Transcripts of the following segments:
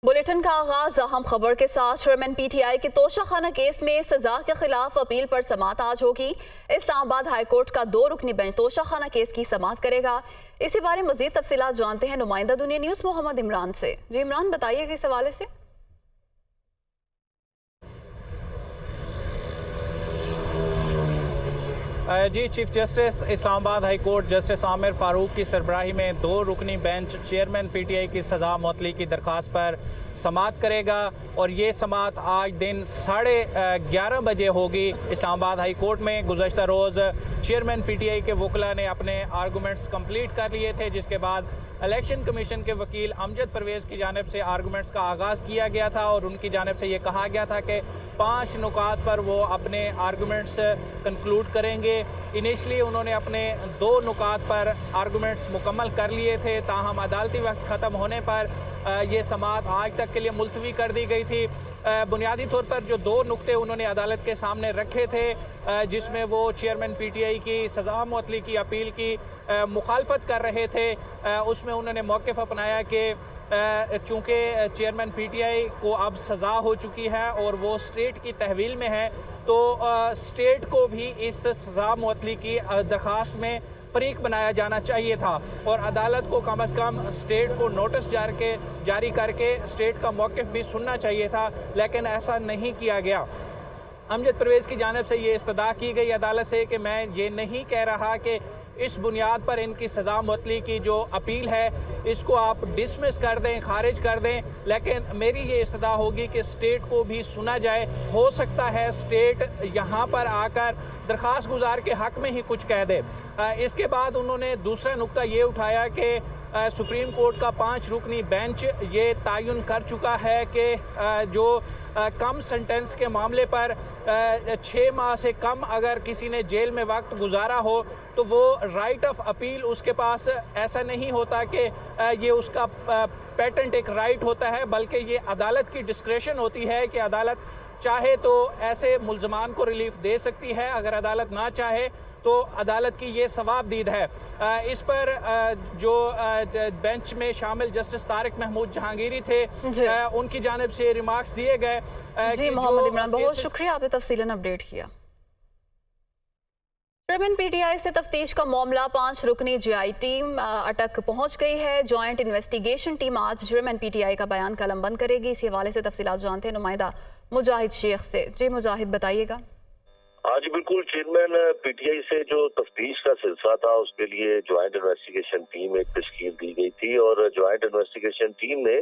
Bulletin का आगाज अहम खबर के साथ। चेयरमैन पीटीआई के तोशाखाना केस में सजा के खिलाफ अपील पर समाअत आज होगी। इस्लामाबाद हाईकोर्ट का 2 रुकनी बेंच तोशाखाना केस की समाअत करेगा। इसी बारे मजीद तफसीलात जानते हैं नुमाइंदा दुनिया न्यूज मोहम्मद इमरान से। जी इमरान, बताइएगा इस हवाले से। जी, chief justice Islamabad high court justice Aamir Farooq की सरबराही में 2 रुकनी बेंच चेयरमैन पीटीआई की सजा मुअत्तली की दरख्वास्त पर समाअत करेगा और ये समाअत आज दिन 11:30 बजे होगी इस्लामाबाद हाई कोर्ट में। गुज़श्ता रोज़ चेयरमैन पीटीआई के वकला ने अपने आर्गूमेंट्स कंप्लीट कर लिए थे, जिसके बाद इलेक्शन कमीशन के वकील अमजद परवेज़ की जानिब से आर्गूमेंट्स का आगाज़ किया गया था और उनकी जानिब से ये कहा गया था कि 5 नुकात पर वो अपने आर्गूमेंट्स कंक्लूड करेंगे। इनिशली उन्होंने अपने 2 नुकात पर आर्गूमेंट्स मुकम्मल कर लिए थे, ताहम अदालती वक्त ख़त्म होने पर ये समाअत आज तक के लिए मुलतवी कर दी गई थी। बुनियादी तौर पर जो 2 नुक्ते उन्होंने अदालत के सामने रखे थे, जिसमें वो चेयरमैन पीटीआई की सज़ा मुअत्तली की अपील की मुखालफत कर रहे थे, उसमें उन्होंने मौक़िफ़ अपनाया कि चूँकि चेयरमैन पीटीआई को अब सज़ा हो चुकी है और वो स्टेट की तहवील में है, तो स्टेट को भी इस सज़ा मुअत्तली की दरख्वास्त में फरीक बनाया जाना चाहिए था और अदालत को कम अज़ कम स्टेट को नोटिस जारी करके स्टेट का मौक़िफ़ भी सुनना चाहिए था, लेकिन ऐसा नहीं किया गया। अमजद परवेज़ की जानिब से ये इस्तदा की गई अदालत से कि मैं ये नहीं कह रहा कि इस बुनियाद पर इनकी सज़ा मुअत्तली की जो अपील है इसको आप डिसमिस कर दें, खारिज कर दें, लेकिन मेरी ये इस्तदा होगी कि स्टेट को भी सुना जाए। हो सकता है स्टेट यहाँ पर आकर दरख्वास्त गुजार के हक़ में ही कुछ कह दे। इसके बाद उन्होंने दूसरा नुक्ता ये उठाया कि सुप्रीम कोर्ट का 5 रुकनी बेंच ये तयन कर चुका है कि जो कम सेंटेंस के मामले पर 6 माह से कम अगर किसी ने जेल में वक्त गुजारा हो तो वो राइट ऑफ अपील उसके पास ऐसा नहीं होता कि ये उसका पेटेंट एक राइट होता है, बल्कि ये अदालत की डिस्क्रेशन होती है कि अदालत चाहे तो ऐसे मुल्ज़मान को रिलीफ दे सकती है, अगर अदालत ना चाहे तो अदालत की ये सवाबदीद है। इस पर जो बेंच में शामिल जस्टिस तारिक महमूद जहांगीरी थे, उनकी जानिब से रिमार्क्स दिए गए। जी मोहम्मद इमरान, बहुत शुक्रिया, आपने तफसीलन अपडेट किया। चेयरमैन पीटीआई से तफ्तीश का मामला 5 रुकनी जीआई टीम अटक पहुंच गई है। जॉइंट इन्वेस्टिगेशन टीम आज चेयरमैन पीटीआई का बयान कलमबंद करेगी। इसी हवाले से तफसीलात जानते हैं नुमाइंदा मुजाहिद शेख से। जी मुजाहिद, बताइएगा। आज बिल्कुल चेयरमैन पीटीआई से जो तफ्तीश का सिलसिला था उसके लिए ज्वाइंट इन्वेस्टिगेशन टीम एक तश्कील दी गई थी और ज्वाइंट इन्वेस्टिगेशन टीम ने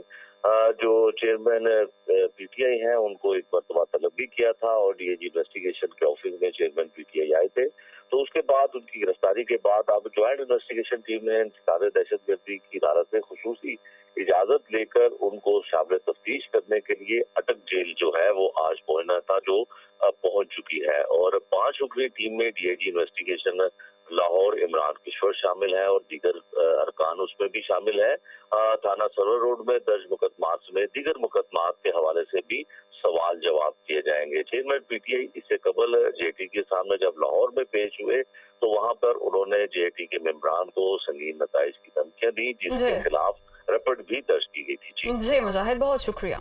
जो चेयरमैन पीटीआई हैं उनको एक मरतबा तलब भी किया था और डीएजी इन्वेस्टिगेशन के ऑफिस में चेयरमैन पीटीआई आए थे। तो उसके बाद उनकी गिरफ्तारी के बाद अब ज्वाइंट इन्वेस्टिगेशन टीम ने इंतकाल दहशतगर्दी की इदारत से खुसूसी इजाजत लेकर उनको शामिल तफ्तीश करने के लिए अटक जेल जो है वो आज पहुंचना था, जो पहुंच चुकी है। और 5 रुकनी टीम में डीआईजी इन्वेस्टिगेशन लाहौर इमरान किशोर शामिल है और दीगर अरकान उसमें भी शामिल है। थाना सरवर रोड में दर्ज मुकदमात समेत दीगर मुकदमात के हवाले से भी सवाल जवाब किए जाएंगे। चेयरमैन पीटीआई इससे कबल जेटी के सामने जब लाहौर में पेश हुए तो वहां पर उन्होंने जेटी के मेंबरान को संगीन नताइज की धमकियां दी, जिसके खिलाफ रिपोर्ट भी दर्ज की गई थी। जी मुजाहिद, बहुत शुक्रिया।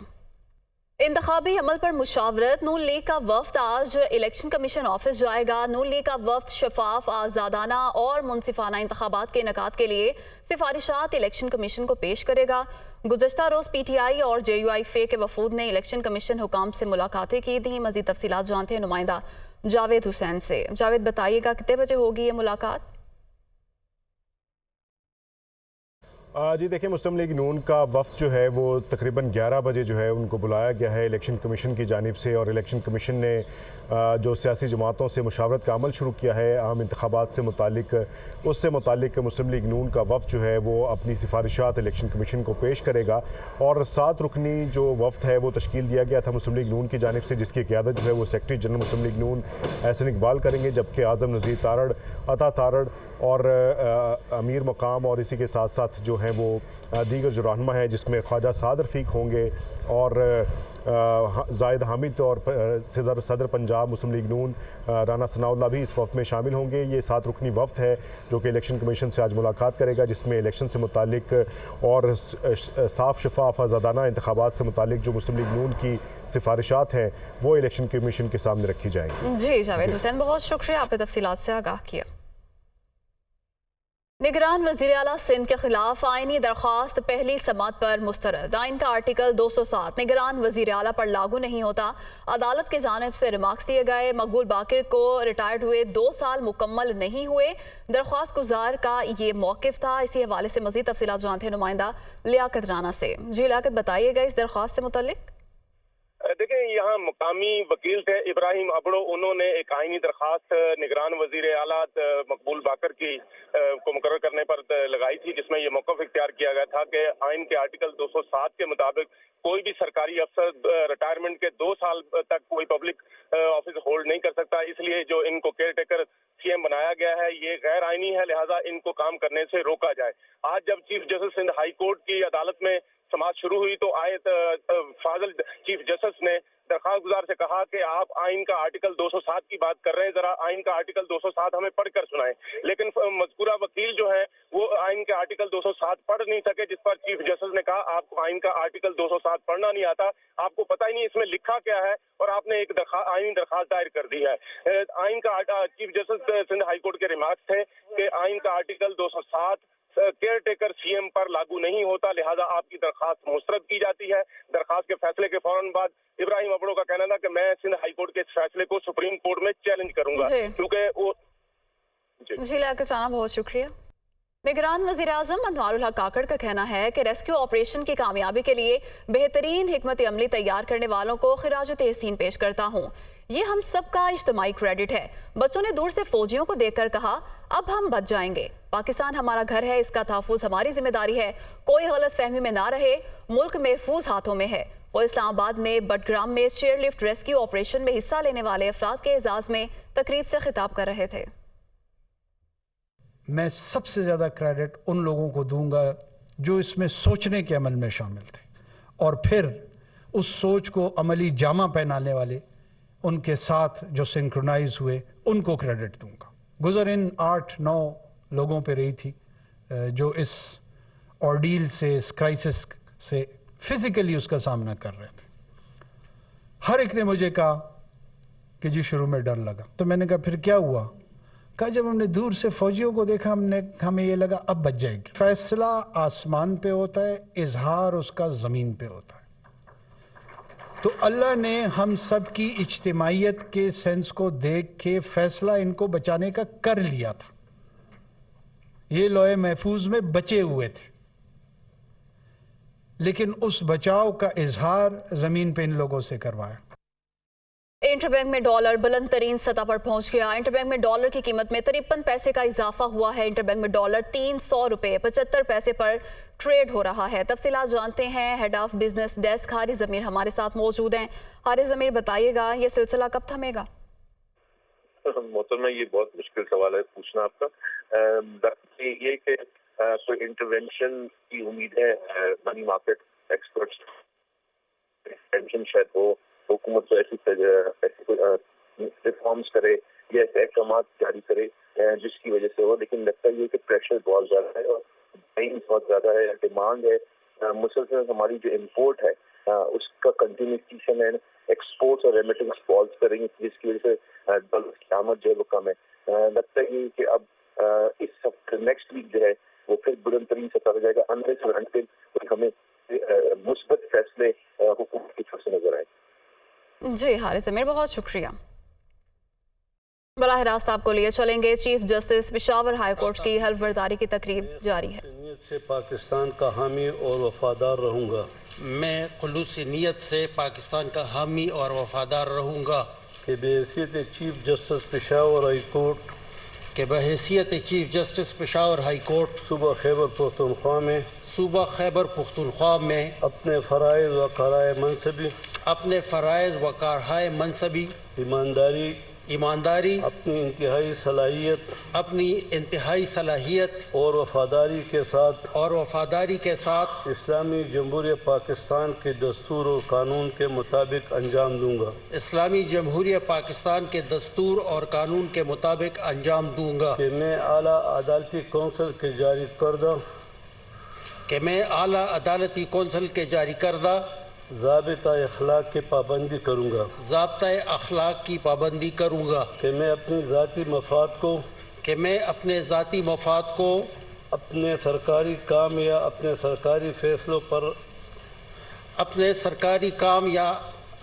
इंतखाबी अमल पर मुशावरत। नून लीग का वफ्द आज इलेक्शन कमीशन ऑफिस जाएगा। नून लीग का वफ्द शफाफ, आज़ादाना और मुनसिफाना इंतखाबात के इनेकाद के लिए सिफारिशात इलेक्शन कमीशन को पेश करेगा। गुज़श्ता रोज़ पीटीआई और JUIF के वफूद ने इलेक्शन कमीशन हुकाम से मुलाकातें की थी। मज़ीद तफसीलात जानते हैं नुमाइंदा जावेद हुसैन से। जावेद, बताइएगा कितने बजे होगी ये मुलाकात? जी देखिए, मुस्लिम लीग नून का वफ़द जो है वो तकरीबन 11 बजे जो है उनको बुलाया गया है इलेक्शन कमीशन की जानिब से और इलेक्शन कमीशन ने जो सियासी जमातों से मुशावरत का अमल शुरू किया है आम इंतखाबात से मुतालिक, उससे मुतालिक मुस्लिम लीग नून का वफ़द जो है वो अपनी सिफारिशात इलेक्शन कमीशन को पेश करेगा। और 7 रुकनी जो वफ़द है वो तश्कील दिया गया था मुस्लिम लीग नून की जानिब से, जिसकी क़यादत जो है वो सेक्रेटरी जनरल मुस्लिम लीग नून एहसन इकबाल करेंगे, जबकि आज़म नज़ीर तारड़, अता तारड़ और अमीर मकाम और इसी के साथ साथ जो हैं वो दीगर जो रहनुमा हैं, जिसमें ख्वाजा साद रफ़ीक होंगे और जाहिद हामिद और सदर पंजाब मुस्लिम लीग नून राना सनाउल्लाह भी इस वफ्त में शामिल होंगे। ये 7 रुकनी वफ्द है जो कि इलेक्शन कमीशन से आज मुलाकात करेगा, जिसमें इलेक्शन से मुतालिक और साफ शफाफ आज़ादाना इंतखाबात से मुतालिक जो मुस्लिम लीग नून की सिफारिशात हैं वो इलेक्शन कमीशन के सामने रखी जाएंगी। जी जावेद हुसैन, बहुत शुक्रिया, आपने तफसीलात से आगाह किया। निगरान वज़ीर आला सिंध के खिलाफ आईनी दरख्वास्त पहली समात पर मुस्तरद। आइन का आर्टिकल 207 निगरान वज़ीर आला पर लागू नहीं होता। अदालत की जानिब से रिमार्क्स दिए गए। मकबूल बाकिर को रिटायर्ड हुए 2 साल मुकम्मल नहीं हुए। दरख्वास्त गुजार का ये मौक़िफ़ था। इसी हवाले से मज़ीद तफसीलात जानते हैं नुमाइंदा लियाकत राना से। जी लियाकत, बताइएगा इस दरख्वास्त से मुतल्लिक। देखें, यहाँ मुकामी वकील थे इब्राहिम अबड़ो, उन्होंने एक आईनी दरखास्त निगरान वजीर आला मकबूल बाकर की को मुकर्रर करने पर लगाई थी, जिसमें यह मौक़िफ़ इख्तियार किया गया था कि आइन के आर्टिकल 207 के मुताबिक कोई भी सरकारी अफसर रिटायरमेंट के 2 साल तक कोई पब्लिक ऑफिस होल्ड नहीं कर सकता। इसलिए जो इनको केयर टेकर सीएम बनाया गया है ये गैर आईनी है, लिहाजा इनको काम करने से रोका जाए। आज जब chief justice Sindh high court की अदालत में समाअत शुरू हुई तो फाजिल चीफ जस्टिस ने दरख्वास्त गुजार से कहा कि आप आइन का आर्टिकल 207 की बात कर रहे हैं, जरा आइन का आर्टिकल 207 हमें पढ़कर सुनाएं। लेकिन मज़कूरा वकील जो है वो आइन के आर्टिकल 207 पढ़ नहीं सके, जिस पर चीफ जस्टिस ने कहा आपको आइन का आर्टिकल 207 पढ़ना नहीं आता, आपको पता ही नहीं इसमें लिखा क्या है और आपने एक आईनी दरख्वास्त दायर कर दी है। आइन का chief justice Sindh high court के रिमार्क्स थे कि आइन का आर्टिकल 207 केयर टेकर सीएम पर लागू नहीं होता, लिहाजा आपकी दरखास्त मुस्तरद की जाती है। दरखास्त के फैसले के फौरन बाद इब्राहिम अबड़ो का कहना था कि मैं सिंध हाई कोर्ट के इस फैसले को सुप्रीम कोर्ट में चैलेंज करूंगा, क्योंकि वो जी लाना बहुत शुक्रिया। निगरान वज़ीर आज़म अनवारुल हक काकड़ का कहना है कि रेस्क्यू ऑपरेशन की कामयाबी के लिए बेहतरीन हिकमत अमली तैयार करने वालों को खिराज तहसीन पेश करता हूँ। ये हम सबका इज्तिमाई क्रेडिट है। बच्चों ने दूर से फौजियों को देखकर कहा अब हम बच जाएंगे। पाकिस्तान हमारा घर है, इसका तहफ़्फ़ुज़ हमारी जिम्मेदारी है। कोई गलत फहमी में ना रहे, मुल्क महफूज हाथों में है। वो इस्लामाबाद में बडग्राम में चेयरलिफ्ट रेस्क्यू ऑपरेशन में हिस्सा लेने वाले अफराद के एजाज़ में तकरीब से खिताब कर रहे थे। मैं सबसे ज़्यादा क्रेडिट उन लोगों को दूंगा जो इसमें सोचने के अमल में शामिल थे और फिर उस सोच को अमली जामा पहनाने वाले उनके साथ जो सिंक्रोनाइज हुए उनको क्रेडिट दूंगा। गुज़र इन 8-9 लोगों पे रही थी जो इस ऑर्डील से, इस क्राइसिस से फिज़िकली उसका सामना कर रहे थे। हर एक ने मुझे कहा कि जी शुरू में डर लगा, तो मैंने कहा फिर क्या हुआ? कहा जब हमने दूर से फौजियों को देखा हमें ये लगा अब बच जाएगी। फैसला आसमान पे होता है, इजहार उसका ज़मीन पे होता है। तो अल्लाह ने हम सब की इज्तिमाइयत के सेंस को देख के फैसला इनको बचाने का कर लिया था। ये लोहे महफूज में बचे हुए थे, लेकिन उस बचाव का इजहार ज़मीन पे इन लोगों से करवाया। इंटरबैंक में डॉलर बुलंद तरीन सतह पर पहुंच गया। इंटरबैंक में डॉलर की कीमत में 53 पैसे का इजाफा हुआ है। इंटरबैंक में डॉलर 300 रुपये 75 पैसे पर ट्रेड हो रहा है। तफसीलात जानते हैं, head of business desk Haris Zameer हमारे साथ मौजूद हैं। हारिस ज़मीर, बताइएगा ये सिलसिला कब थमेगा? मोहतरमा, ये बहुत मुश्किल सवाल है पूछना आपका। ये कि कोई इंटरवेंशन की उम्मीद है मनी मार्केट एक्सपर्ट्स इंटरवेंशन शायद हो, हुकूमत तो ऐसी कोई रिफॉर्म्स करे या ऐसे अहकाम जारी करे जिसकी वजह से हो, लेकिन लगता है कि प्रेशर बहुत ज़्यादा है और प्राइस बहुत ज़्यादा है, डिमांड है। मुसलसल हमारी जो इम्पोर्ट है उसका कंटिन्यूशन है, एक्सपोर्ट्स और रेमिटेंस फॉल्स करेंगे, जिसकी वजह से डॉलर की आमद जो है वो कम है। लगता है कि अब इस हफ्ते नेक्स्ट वीक जो है वो फिर बुलंद तरीन सतह पर जाएगा अनलेस और अनटिल कोई हमें मुस्बत फैसले हुकूमत की तरफ से नजर आए। जी हारिस ज़मीर, बहुत शुक्रिया। बराह रास्त आपको लिए चलेंगे। Chief justice Peshawar high court की हल्फ बर्दारी की तकरीब जारी है। नीयत से पाकिस्तान का हामी और वफादार रहूँगा। मैं खुलूस नीयत से पाकिस्तान का हामी और वफादार रहूँगा कि बहैसियत chief justice Peshawar high court chief justice Peshawar high court सूबा खैबर पख्तूनख्वा में अपने फ़राइज़ व कारहाए मनसबी ईमानदारी ईमानदारी, अपनी इंतहाई सलाहियत और वफादारी के साथ इस्लामी जमहूरियत पाकिस्तान के दस्तूर और कानून के मुताबिक अंजाम दूंगा। इस्लामी जमहूरियत पाकिस्तान के दस्तूर और कानून के मुताबिक अंजाम दूंगा कि मैं आला अदालती कौंसिल के जारी करदा ज़ाबिता अखलाक की पाबंदी करूँगा कि मैं अपने ज़ाती मफाद को अपने सरकारी काम या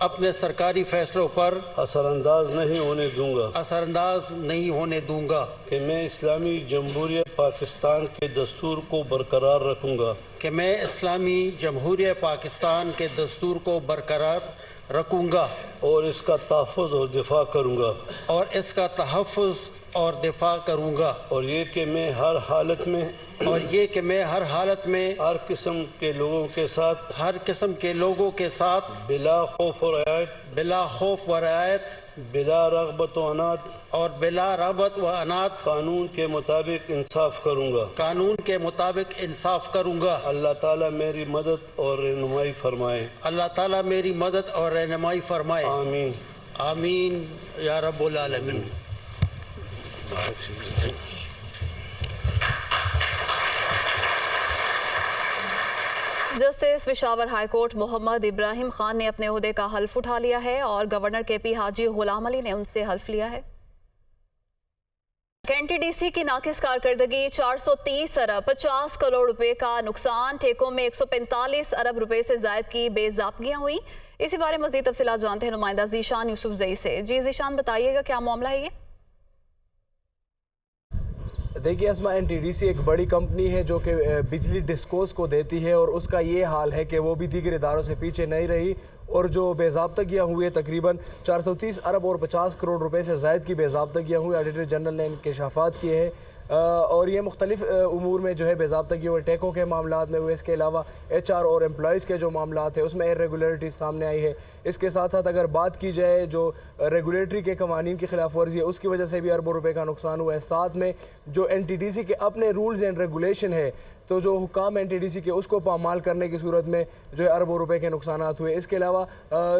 अपने सरकारी फैसलों पर असरअंदाज नहीं होने दूंगा कि मैं इस्लामी जमहूरियत पाकिस्तान के दस्तूर को बरकरार रखूंगा और इसका तहफ़्फ़ुज़ और दिफा करूंगा और ये कि मैं हर हालत में हर किस्म के लोगों के साथ बिला खौफ व रियायत बिला रग़बत व अनात कानून के मुताबिक इंसाफ करूंगा। अल्लाह ताला मेरी मदद और रहनुमाई फरमाए। आमीन आमीन या रब्बुल आलमीन। जस्टिस पेशावर हाईकोर्ट मोहम्मद इब्राहिम खान ने अपने ओहदे का हल्फ उठा लिया है और गवर्नर केपी हाजी गुलाम अली ने उनसे हल्फ लिया है। एनटीडीसी की नाकिस कारकर्दगी 430 अरब 50 करोड़ रुपए का नुकसान, ठेकों में 145 अरब रुपए से जायद की बेज़ाब्तियां हुई। इसी बारे में मज़ीद तफसीलात जानते हैं नुमाइंदा ज़ीशान यूसुफजई से। जी ज़ीशान, बताइएगा क्या मामला है ये? देखिए अस्मा, एनटीडीसी एक बड़ी कंपनी है जो कि बिजली डिस्कोस को देती है और उसका ये हाल है कि वो भी दीगर इदारों से पीछे नहीं रही और जो बेज़ाब्तगियाँ हुई तकरीबन 430 अरब और 50 करोड़ रुपए से ज़ायद की बेज़ाब्तगियाँ हुई। ऑडिटर जनरल ने इंकशाफात किए हैं और ये मुख्तलिफ उमूर में जो है बेज़ाब्तगी और टैकों के मामलात में हुए। इसके अलावा HR और एम्प्लॉइज़ के जो मामलात है उसमें इरेगुलरिटीज़ सामने आई है। इसके साथ साथ अगर बात की जाए जो रेगुलेटरी के कवानीन की खिलाफ वर्जी है उसकी वजह से भी अरबों रुपए का नुकसान हुआ है। साथ में जो एनटीडीसी के अपने रूल्स एंड रेगुलेशन है तो जो हुकाम एनटीडीसी के उसको पामाल करने की सूरत में जो है अरबों रुपए के नुकसान हुए। इसके अलावा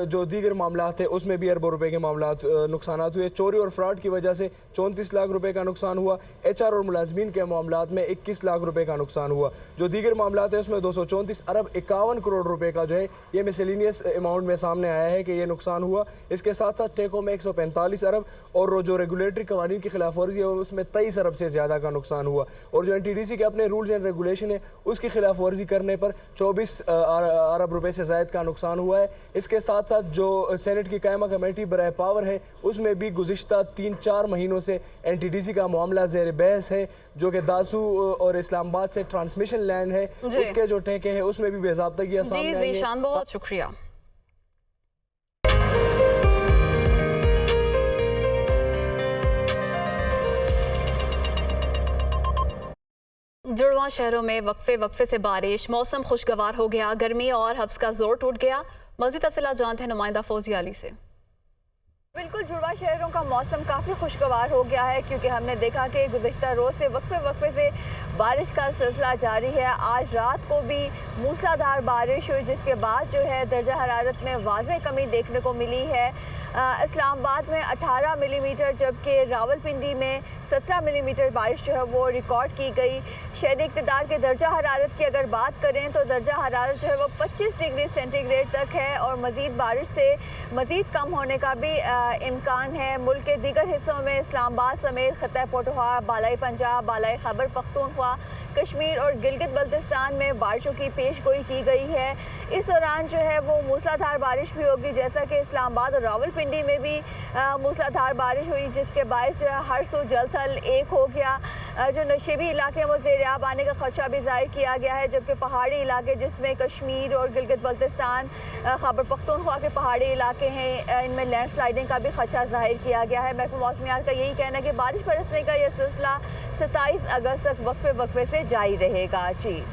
जो दीगर मामलात थे उसमें भी अरबों रुपए के नुकसान हुए। चोरी और फ्रॉड की वजह से 34 लाख रुपए का नुकसान हुआ। HR और मुलाजमीन के मामलात में 21 लाख रुपए का नुकसान हुआ। जो दीगर मामलात है उसमें 234 अरब 51 करोड़ रुपए का जो है ये मिसलेनियस अमाउंट में सामने आया है कि ये नुकसान हुआ। इसके साथ साथ टैकों में 145 अरब और जो रेगुलेटरी कवानीन की खिलाफ वर्जी है उसमें 23 अरब से ज़्यादा का नुकसान हुआ। और जो एनटीडीसी के अपने रूल्स एंड रेगुलेशन है उसकी खिलाफ वर्जी करने पर 24 अरब रुपए से ज़ायद का नुकसान हुआ है। इसके साथ साथ जो सेनेट की कायमा कमेटी बराए पावर है उसमें भी गुज़िश्ता 3-4 महीनों से एनटीडीसी का मामला ज़ेर बहस है, जो कि दासू और इस्लामाबाद से ट्रांसमिशन लैंड है उसके जो ठेके हैं उसमें भी बेज़ाब्तगियां सामने आई हैं। बहुत शुक्रिया। जुड़वा शहरों में वक्फे से बारिश, मौसम खुशगवार हो गया, गर्मी और हब्स का जोर टूट गया। मज़ीद तफसीलात जानते हैं नुमाइंदा फौजिया अली से। बिल्कुल, जुड़वा शहरों का मौसम काफ़ी खुशगवार हो गया है क्योंकि हमने देखा कि गुज़िश्ता रोज़ से वक्फे से बारिश का सिलसिला जारी है। आज रात को भी मूसलाधार बारिश हुई जिसके बाद जो है दर्जा हरारत में वाज़ेह कमी देखने को मिली है। इस्लामाबाद में 18 मिलीमीटर जबकि रावलपिंडी में 17 मिलीमीटर बारिश जो है वो रिकॉर्ड की गई। शहरी इक़्तिदार के दर्जा हरारत की अगर बात करें तो दर्जा हरारत जो है वो 25 डिग्री सेंटीग्रेड तक है और मज़ीद बारिश से मज़ीद कम होने का भी इम्कान है। मुल्क के दीगर हिस्सों में इस्लामाबाद समेत खित्ता पटुआ, बालाई पंजाब, बालाई खैबर पख्तूनख्वा, कश्मीर और गिलगित बल्तिस्तान में बारिशों की पेशगोई की गई है। इस दौरान जो है वो मूसलाधार बारिश भी होगी, जैसा कि इस्लामाबाद और रावलपिंडी में भी मूसलाधार बारिश हुई जिसके बायस जो है हर सू जल थल एक हो गया। जो नशेबी इलाके हैं वो ज़ेर-ए-आब आने का खदशा भी ज़ाहिर किया गया है, जबकि पहाड़ी इलाके जिसमें कश्मीर और गिलगित बल्तिस्तान, खैबर पख्तूनख्वा के पहाड़ी इलाके हैं इनमें लैंडस्लाइडिंग का भी खदशा ज़ाहिर किया गया है। महकमा मौसमियात का यही कहना है कि बारिश बरसने का यह सिलसिला 27 अगस्त तक वक्फे से जारी रहेगा। जी।